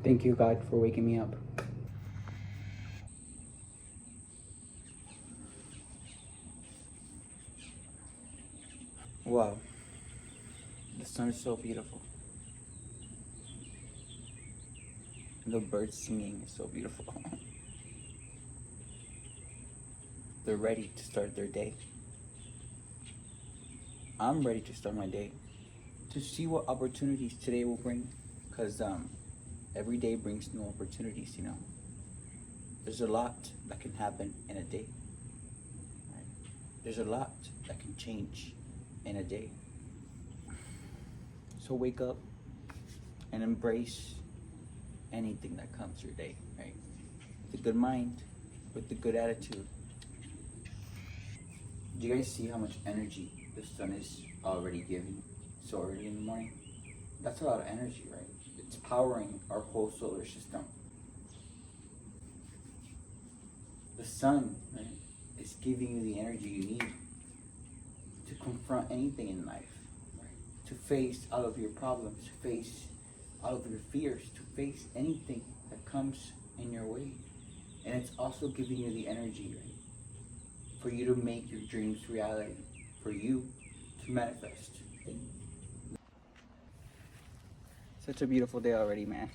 Thank you, God, for waking me up. Wow, the sun is so beautiful. The birds singing is so beautiful. They're ready to start their day. I'm ready to start my day, to see what opportunities today will bring. Because every day brings new opportunities, you know. There's a lot that can happen in a day. Right? There's a lot that can change in a day. So wake up and embrace anything that comes your day, right? With a good mind, with a good attitude. Do you guys see how much energy the sun is already giving so early in the morning? That's a lot of energy, right? It's powering our whole solar system. The sun, right, is giving you the energy you need to confront anything in life, right? To face all of your problems, to face all of your fears, to face anything that comes in your way. And it's also giving you the energy, right, for you to make your dreams reality, for you to manifest. Such a beautiful day already, man.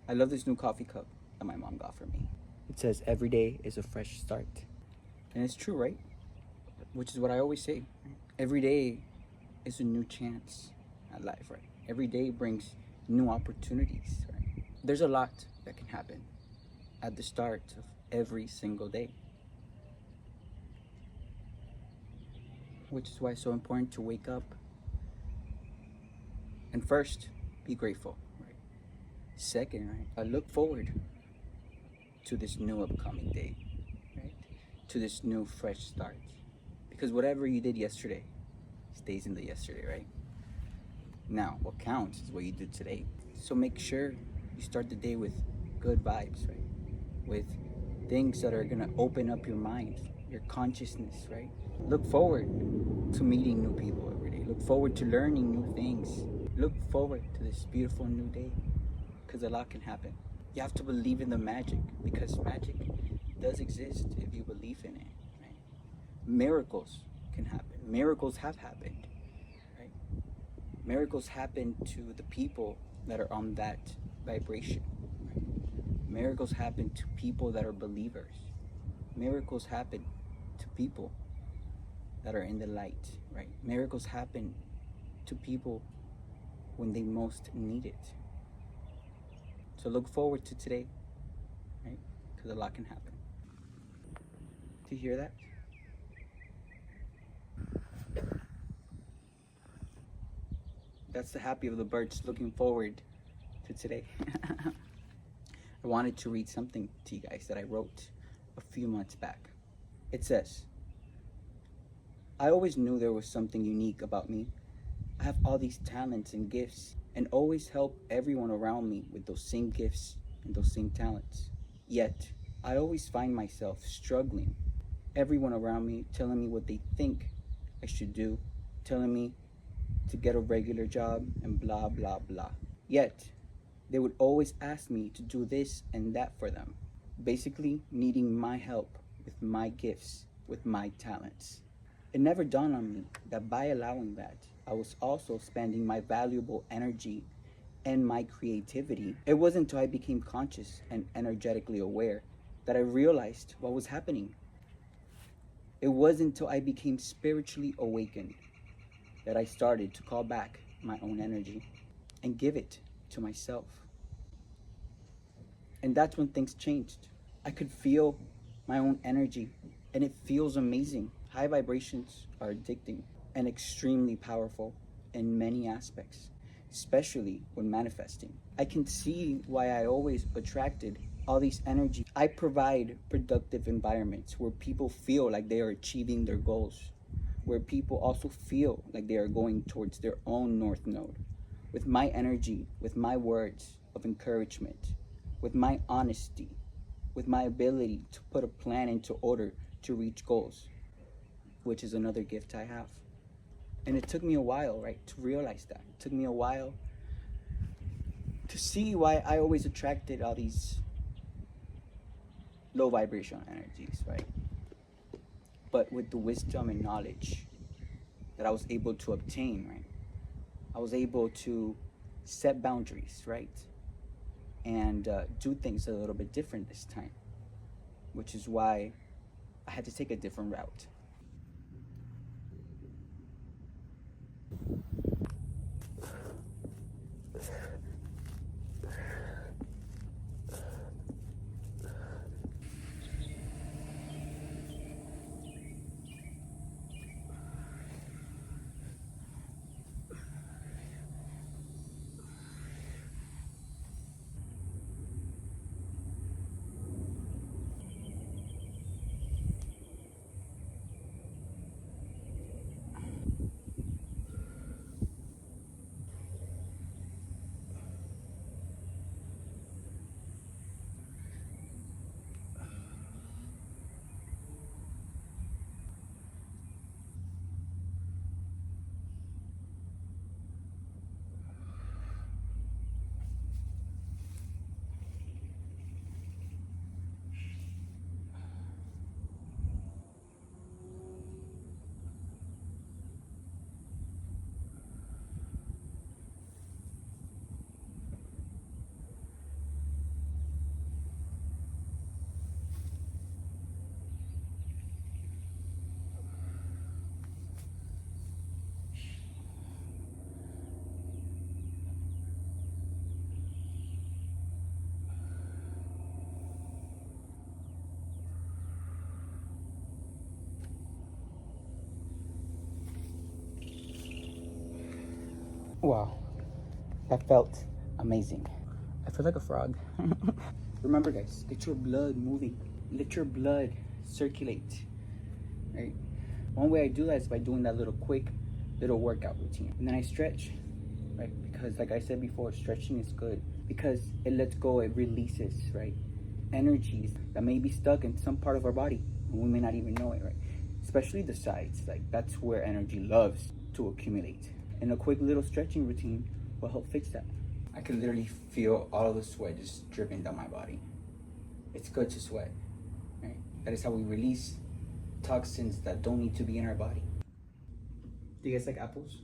I love this new coffee cup that my mom got for me. It says every day is a fresh start. And it's true, right? Which is what I always say. Every day is a new chance at life, right? Every day brings new opportunities, right? There's a lot that can happen at the start of every single day. Which is why it's so important to wake up and first, be grateful, right? Second, right, I look forward to this new upcoming day, right? To this new fresh start. Because whatever you did yesterday stays in the yesterday, right? Now, what counts is what you did today. So make sure you start the day with good vibes, right? With things that are gonna open up your mind, your consciousness, right? Look forward to meeting new people every day. Look forward to learning new things. Look forward to this beautiful new day, because a lot can happen. You have to believe in the magic, because magic does exist if you believe in it, right? Miracles can happen. Miracles have happened, right? Miracles happen to the people that are on that vibration, right? Miracles happen to people that are believers. Miracles happen to people that are in the light, right? Miracles happen to people when they most need it. So look forward to today, right? Because a lot can happen. Do you hear that? That's the happy of the birds looking forward to today. I wanted to read something to you guys that I wrote a few months back. It says, I always knew there was something unique about me. I have all these talents and gifts and always help everyone around me with those same gifts and those same talents. Yet, I always find myself struggling. Everyone around me telling me what they think I should do, telling me to get a regular job and blah, blah, blah. Yet, they would always ask me to do this and that for them, basically needing my help with my gifts, with my talents. It never dawned on me that by allowing that, I was also spending my valuable energy and my creativity. It wasn't until I became conscious and energetically aware that I realized what was happening. It wasn't until I became spiritually awakened that I started to call back my own energy and give it to myself. And that's when things changed. I could feel my own energy, and it feels amazing. High vibrations are addicting and extremely powerful in many aspects, especially when manifesting. I can see why I always attracted all these energy. I provide productive environments where people feel like they are achieving their goals, where people also feel like they are going towards their own North Node. With my energy, with my words of encouragement, with my honesty, with my ability to put a plan into order to reach goals, which is another gift I have. And it took me a while, right, to realize that. It took me a while to see why I always attracted all these low vibrational energies, right? But with the wisdom and knowledge that I was able to obtain, right? I was able to set boundaries, right? And do things a little bit different this time, which is why I had to take a different route. Wow, that felt amazing. I feel like a frog. Remember, guys, get your blood moving. Let your blood circulate, right? One way I do that is by doing that little quick little workout routine. And then I stretch, right? Because like I said before, stretching is good because it lets go, it releases, right? Energies that may be stuck in some part of our body and we may not even know it, right? Especially the sides, like that's where energy loves to accumulate. And a quick little stretching routine will help fix that. I can literally feel all of the sweat just dripping down my body. It's good to sweat, right? That is how we release toxins that don't need to be in our body. Do you guys like apples?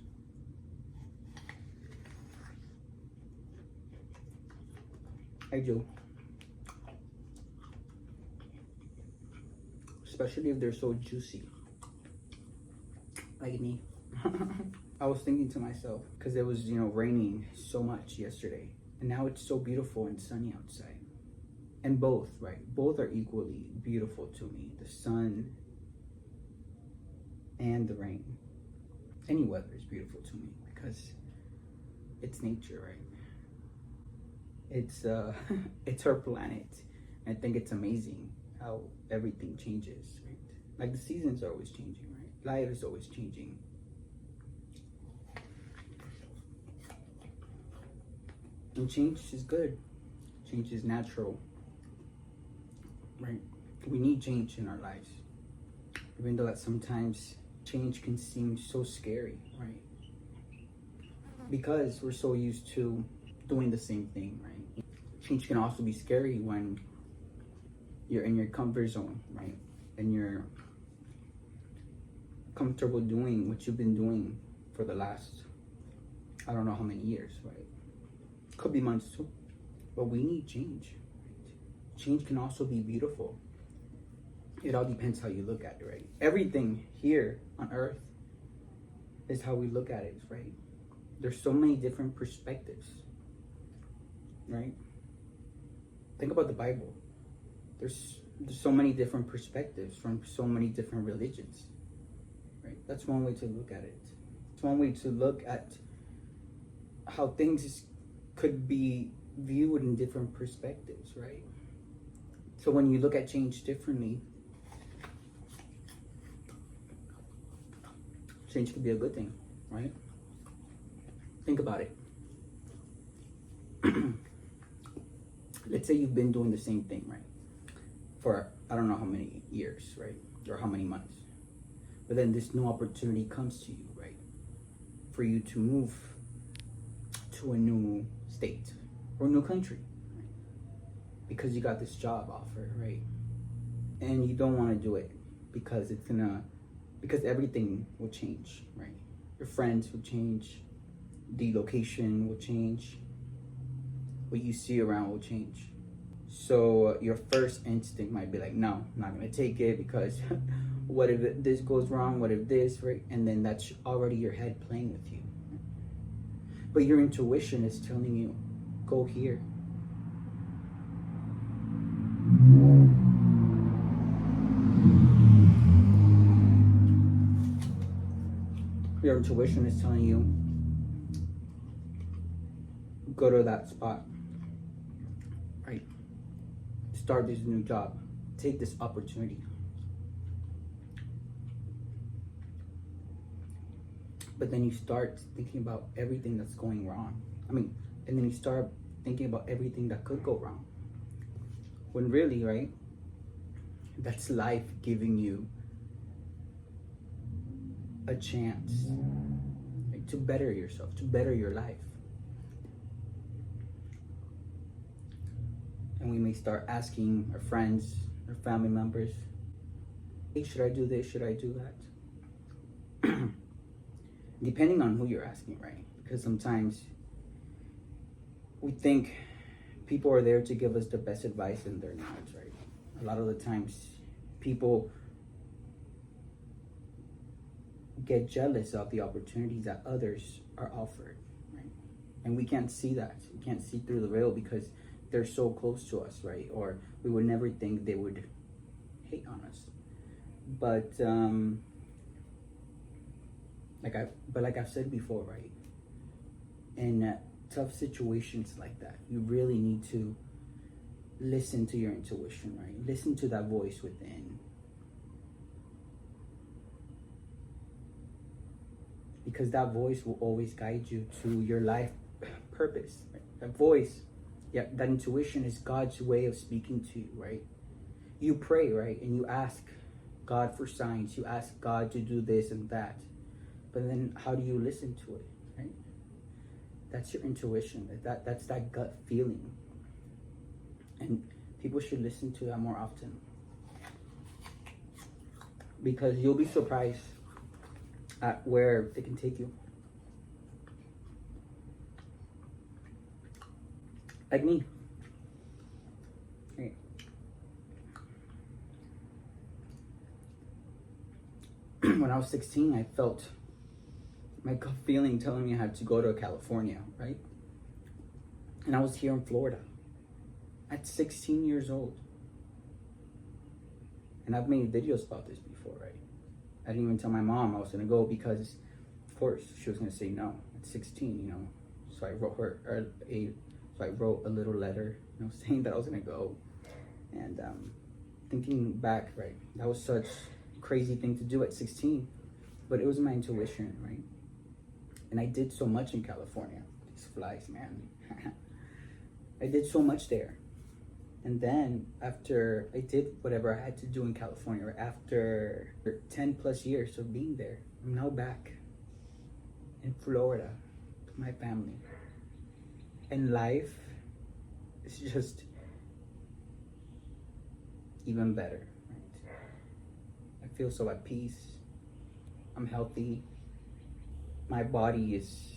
I do. Especially if they're so juicy. Like me. I was thinking to myself, because it was, raining so much yesterday. And now it's so beautiful and sunny outside. And both, right? Both are equally beautiful to me. The sun and the rain. Any weather is beautiful to me because it's nature, right? It's it's our planet. I think it's amazing how everything changes, right? Like the seasons are always changing, right? Life is always changing. And change is good. Change is natural, right? We need change in our lives. Even though that sometimes change can seem so scary, right? Because we're so used to doing the same thing, right? Change can also be scary when you're in your comfort zone, right? And you're comfortable doing what you've been doing for the last, I don't know how many years, right? Could be months too. But we need change. Change can also be beautiful. It all depends how you look at it, right? Everything here on earth is how we look at it, right? There's so many different perspectives, right? Think about the Bible. There's so many different perspectives from so many different religions, right? That's one way to look at it. It's one way to look at how things could be viewed in different perspectives, right? So when you look at change differently, change could be a good thing, right? Think about it. Let's say you've been doing the same thing, right? For I don't know how many years, right? Or how many months. But then this new opportunity comes to you, right? For you to move to a new state, or new country, right? Because you got this job offer, right? And you don't want to do it because because everything will change, right? Your friends will change, the location will change, what you see around will change. So your first instinct might be like, no, I'm not gonna take it because what if this goes wrong? What if this, right? And then that's already your head playing with you. But your intuition is telling you, go here. Your intuition is telling you, go to that spot, right? Start this new job. Take this opportunity. But then you start thinking about everything that's going wrong. And then you start thinking about everything that could go wrong. When really, right, that's life giving you a chance, right, to better yourself, to better your life. And we may start asking our friends, our family members, hey, should I do this? Should I do that? Depending on who you're asking, right? Because sometimes we think people are there to give us the best advice and they're not, right? A lot of the times people get jealous of the opportunities that others are offered, right? And we can't see that. We can't see through the veil because they're so close to us, right? Or we would never think they would hate on us. But like I've said before, right? In tough situations like that, you really need to listen to your intuition, right? Listen to that voice within. Because that voice will always guide you to your life purpose, right? That voice, yeah, that intuition is God's way of speaking to you, right? You pray, right? And you ask God for signs. You ask God to do this and that. But then how do you listen to it, right? That's your intuition. That's that gut feeling. And people should listen to that more often. Because you'll be surprised at where it can take you. Like me. Right. When I was 16, I felt my gut feeling telling me I had to go to California, right? And I was here in Florida at 16 years old. And I've made videos about this before, right? I didn't even tell my mom I was gonna go because, of course, she was gonna say no at 16, you know. So I wrote a little letter, you know, saying that I was gonna go. And thinking back, right, that was such a crazy thing to do at 16, but it was my intuition, right? And I did so much in California. These flies, man. I did so much there. And then after I did whatever I had to do in California, after 10 plus years of being there, I'm now back in Florida with my family. And life is just even better, right? I feel so at peace. I'm healthy. My body is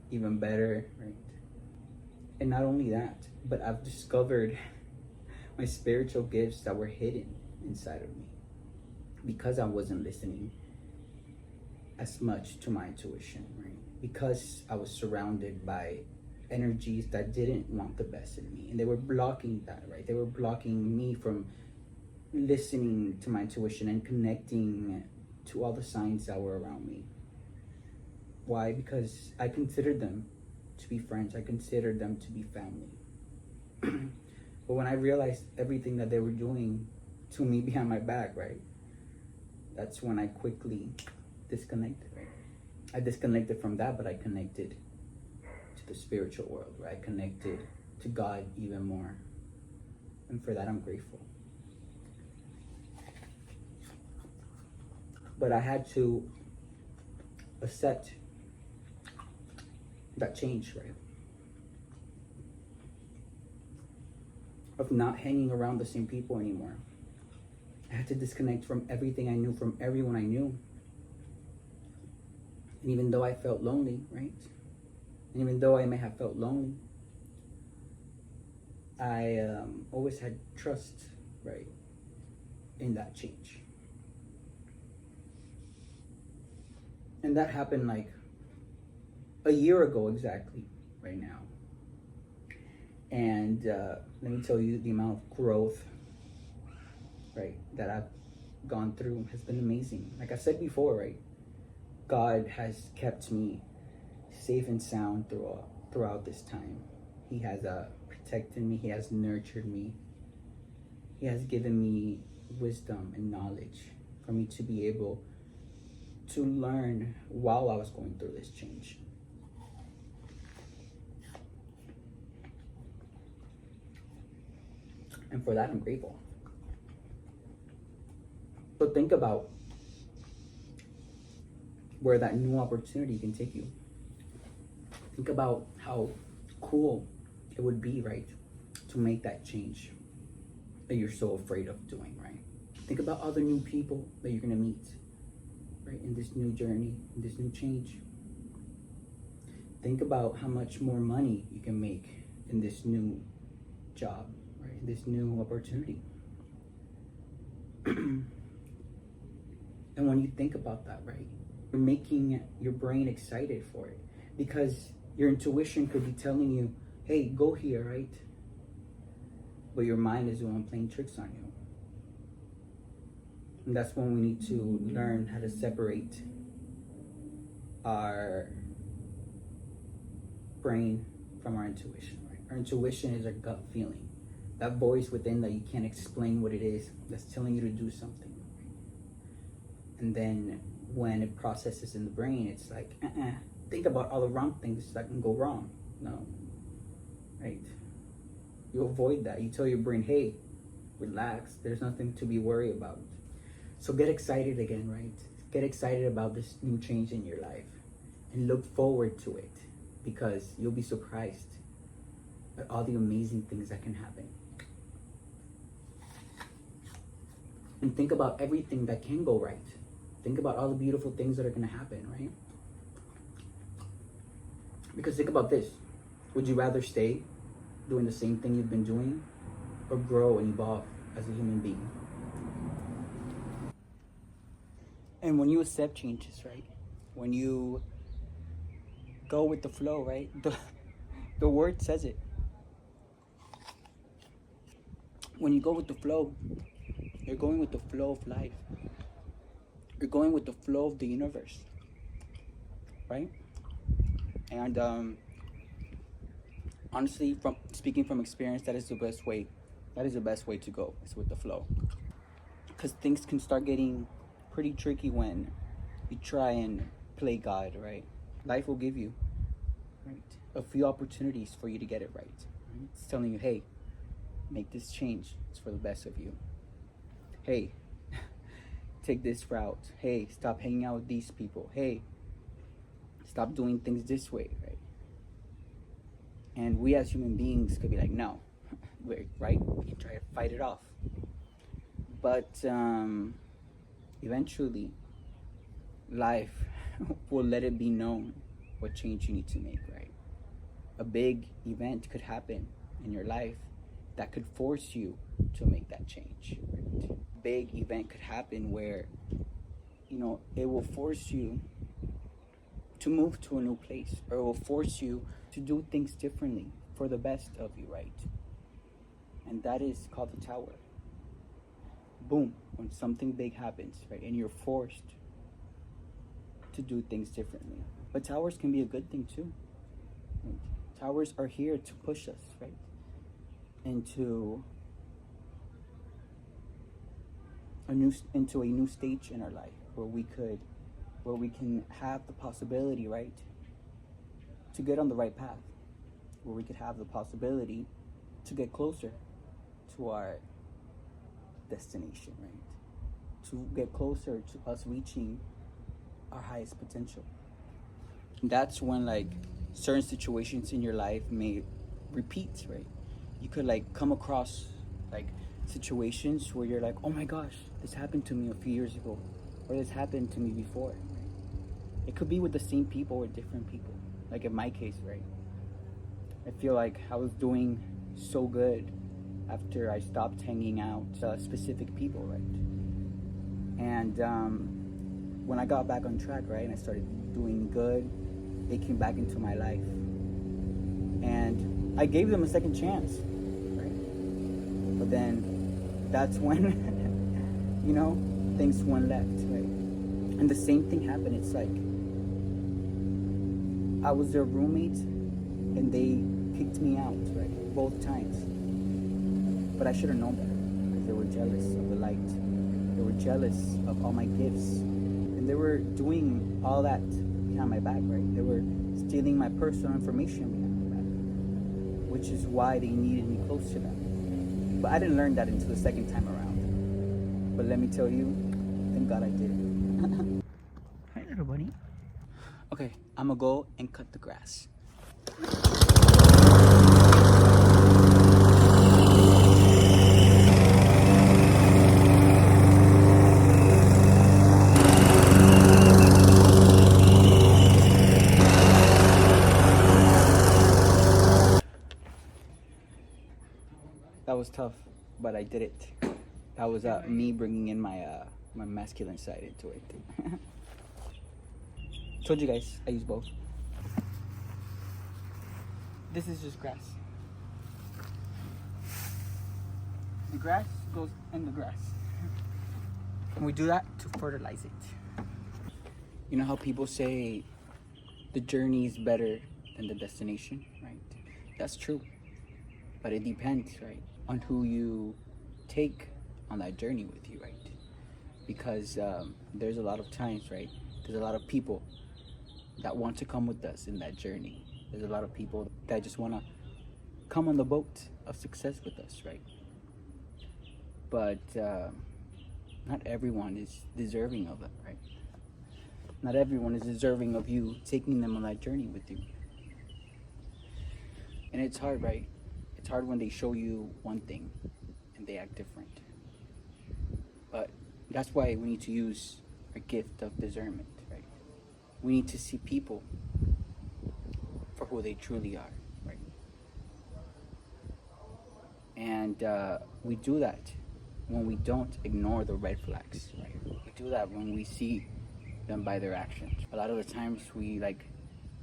even better, right? And not only that, but I've discovered my spiritual gifts that were hidden inside of me because I wasn't listening as much to my intuition, right? Because I was surrounded by energies that didn't want the best in me, and they were blocking that, right? They were blocking me from listening to my intuition and connecting to all the signs that were around me. Why? Because I considered them to be friends. I considered them to be family. But when I realized everything that they were doing to me behind my back, right? That's when I quickly disconnected, right? I disconnected from that, but I connected to the spiritual world, right? I connected to God even more. And for that, I'm grateful. But I had to accept that change, right? of not hanging around the same people anymore. I had to disconnect from everything I knew, from everyone I knew. And even though I felt lonely, right? And even though I may have felt lonely, I always had trust, right, in that change. And that happened like a year ago exactly, right now. And let me tell you, the amount of growth, right, that I've gone through has been amazing. Like I said before, right, God has kept me safe and sound throughout this time. He has protected me. He has nurtured me. He has given me wisdom and knowledge for me to be able to learn while I was going through this change. And for that, I'm grateful. So think about where that new opportunity can take you. Think about how cool it would be, right, to make that change that you're so afraid of doing, right? Think about other new people that you're gonna meet, right, in this new journey, in this new change. Think about how much more money you can make in this new job, right, in this new opportunity. And when you think about that, right, you're making your brain excited for it, because your intuition could be telling you, hey, go here, right? But your mind is the one playing tricks on you. And that's when we need to learn how to separate our brain from our intuition, right? Our intuition is our gut feeling. That voice within that you can't explain what it is, that's telling you to do something. And then when it processes in the brain, it's like, think about all the wrong things that can go wrong. No, right? You avoid that. You tell your brain, hey, relax. There's nothing to be worried about. So get excited again, right? Get excited about this new change in your life and look forward to it, because you'll be surprised at all the amazing things that can happen. And think about everything that can go right. Think about all the beautiful things that are going to happen, right? Because think about this. Would you rather stay doing the same thing you've been doing, or grow and evolve as a human being? And when you accept changes, right? When you go with the flow, right? The word says it. When you go with the flow, you're going with the flow of life. You're going with the flow of the universe, right? And honestly, from speaking from experience, that is the best way. That is the best way to go, is with the flow. Because things can start getting pretty tricky when you try and play God, right? Life will give you, right, a few opportunities for you to get it right. It's telling you, hey, make this change. It's for the best of you. Hey, take this route. Hey, stop hanging out with these people. Hey, stop doing things this way, right? And we as human beings could be like, no, right? We can try to fight it off. But eventually, life will let it be known what change you need to make, right? A big event could happen in your life that could force you to make that change, right? Big event could happen where, you know, it will force you to move to a new place, or it will force you to do things differently for the best of you, right? And that is called the tower. Boom, when something big happens, right? And you're forced to do things differently. But towers can be a good thing too. Right? Towers are here to push us, right? Into a new stage in our life where we can have the possibility, right, to get on the right path, where we could have the possibility to get closer to our destination, right? To get closer to us reaching our highest potential. And that's when, like, certain situations in your life may repeat, right? You could, like, come across Like situations where you're like, oh my gosh, this happened to me a few years ago, or this happened to me before. Right? It could be with the same people or different people. Like in my case, right? I feel like I was doing so good after I stopped hanging out specific people, right? And when I got back on track, right, and I started doing good, they came back into my life. And I gave them a second chance, right? But then that's when, you know, things went left, right? And the same thing happened. It's like I was their roommate and they kicked me out, right? Both times. But I should have known better because they were jealous of the light. They were jealous of all my gifts. And they were doing all that behind my back, right? They were stealing my personal information behind my back, which is why they needed me close to them. But I didn't learn that until the second time around. But let me tell you, thank God I did. Hi, little bunny. Okay, I'm gonna go and cut the grass. That was tough, but I did it. That was me bringing in my my masculine side into it. Told you guys, I use both. This is just grass. The grass goes in the grass. And we do that to fertilize it. You know how people say the journey is better than the destination, right? That's true. But it depends, right, on who you take on that journey with you, right? Because there's a lot of times, right? There's a lot of people that want to come with us in that journey. There's a lot of people that just want to come on the boat of success with us, right? But not everyone is deserving of it, right? Not everyone is deserving of you taking them on that journey with you. And it's hard, right? It's hard when they show you one thing and they act different. But that's why we need to use our gift of discernment, right? We need to see people for who they truly are, right? And we do that when we don't ignore the red flags, right? We do that when we see them by their actions. A lot of the times we like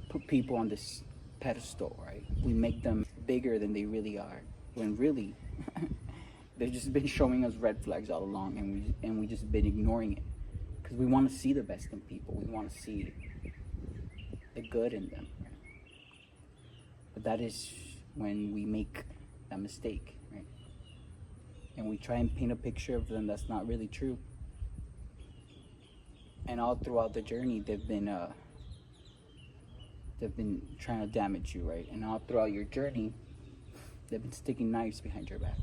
put people on this pedestal, right? We make them bigger than they really are, when really they've just been showing us red flags all along, and we just been ignoring it because we want to see the best in people. We want to see the good in them. But that is when we make a mistake, right? And we try and paint a picture of them that's not really true. And all throughout the journey, they've been trying to damage you, right? And all throughout your journey, they've been sticking knives behind your back.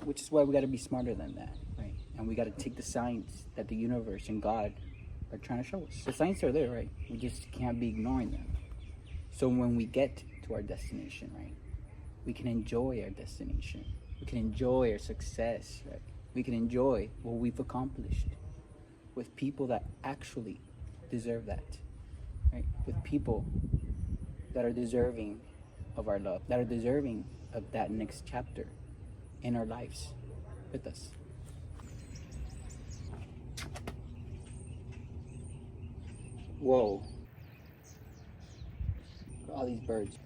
Which is why we got to be smarter than that, right? And we got to take the signs that the universe and God are trying to show us. The signs are there, right? We just can't be ignoring them. So when we get to our destination, right, we can enjoy our destination. We can enjoy our success, right? We can enjoy what we've accomplished with people that actually deserve that, right? With people that are deserving of our love, that are deserving of that next chapter in our lives with us. Whoa. Look at all these birds.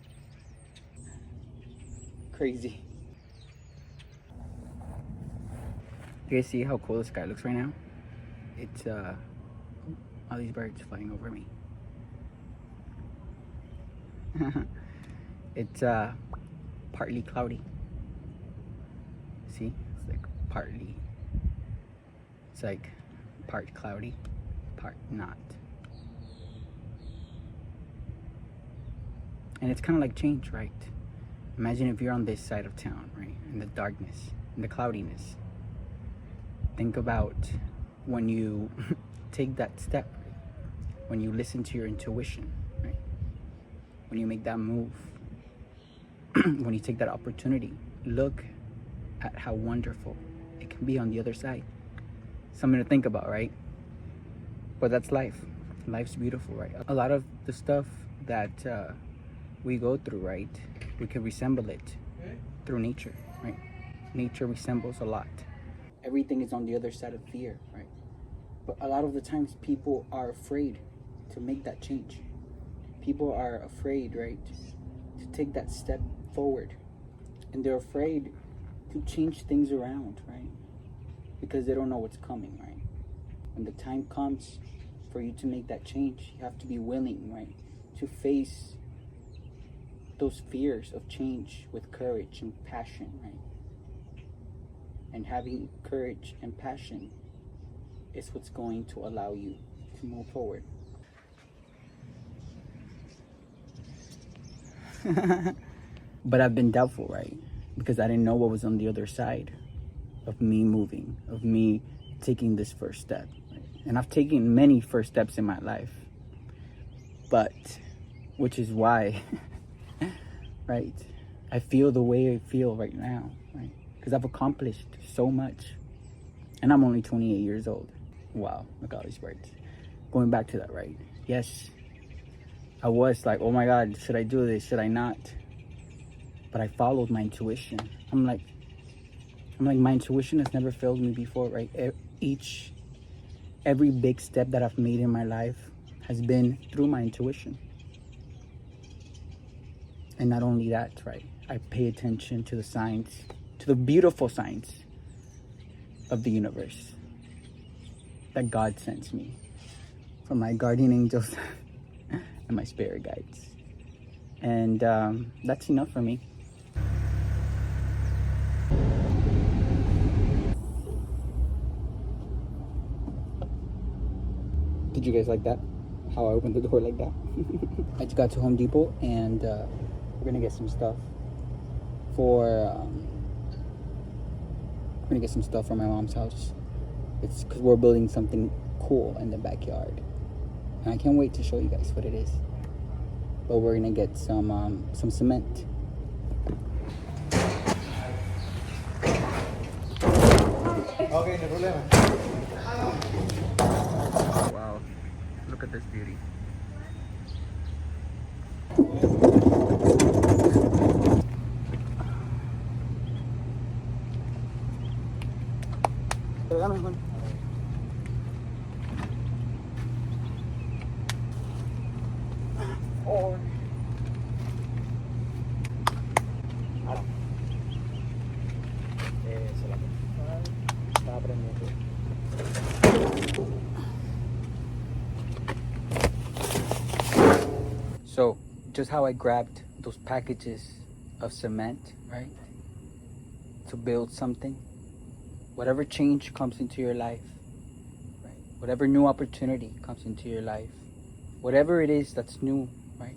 Crazy. You guys see how cool the sky looks right now? It's all these birds flying over me. It's partly cloudy. See? It's like partly. It's like part cloudy, part not. And it's kind of like change, right? Imagine if you're on this side of town, right? In the darkness, in the cloudiness. Think about when you take that step, right? When you listen to your intuition, right? When you make that move, when you take that opportunity, look at how wonderful it can be on the other side. Something to think about, right? But that's life. Life's beautiful, right? A lot of the stuff that we go through, right, we can resemble it through nature, right? Nature resembles a lot. Everything is on the other side of fear, right? But a lot of the times people are afraid to make that change. People are afraid, right, to take that step forward. And they're afraid to change things around, right? Because they don't know what's coming, right? When the time comes for you to make that change, you have to be willing, right, to face those fears of change with courage and passion, right? And having courage and passion is what's going to allow you to move forward. But I've been doubtful, right? Because I didn't know what was on the other side of me moving, of me taking this first step, right? And I've taken many first steps in my life, but which is why, right, I feel the way I feel right now, right? Because I've accomplished so much, and I'm only 28 years old. Wow, look at all these words. Going back to that, right? Yes, I was like, oh my God, should I do this? Should I not? But I followed my intuition. I'm like, my intuition has never failed me before, right? Every big step that I've made in my life has been through my intuition. And not only that, right? I pay attention to the signs, to the beautiful signs of the universe that God sends me from my guardian angels and my spirit guides. And that's enough for me. Did you guys like that? How I opened the door like that? I just got to Home Depot and we're gonna get some stuff for my mom's house. It's because we're building something cool in the backyard, and I can't wait to show you guys what it is. But we're gonna get some cement. Okay, no problema. Wow, look at this beauty. Oh. So, just how I grabbed those packages of cement, right, to build something. Whatever change comes into your life, right, whatever new opportunity comes into your life, whatever it is that's new, right,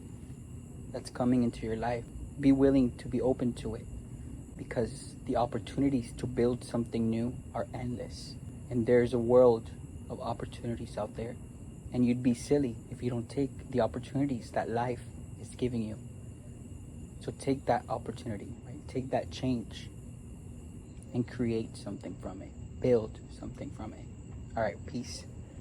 that's coming into your life, be willing to be open to it, because the opportunities to build something new are endless. And there's a world of opportunities out there, and you'd be silly if you don't take the opportunities that life is giving you. So take that opportunity, right? Take that change and create something from it. Build something from it. All right, peace.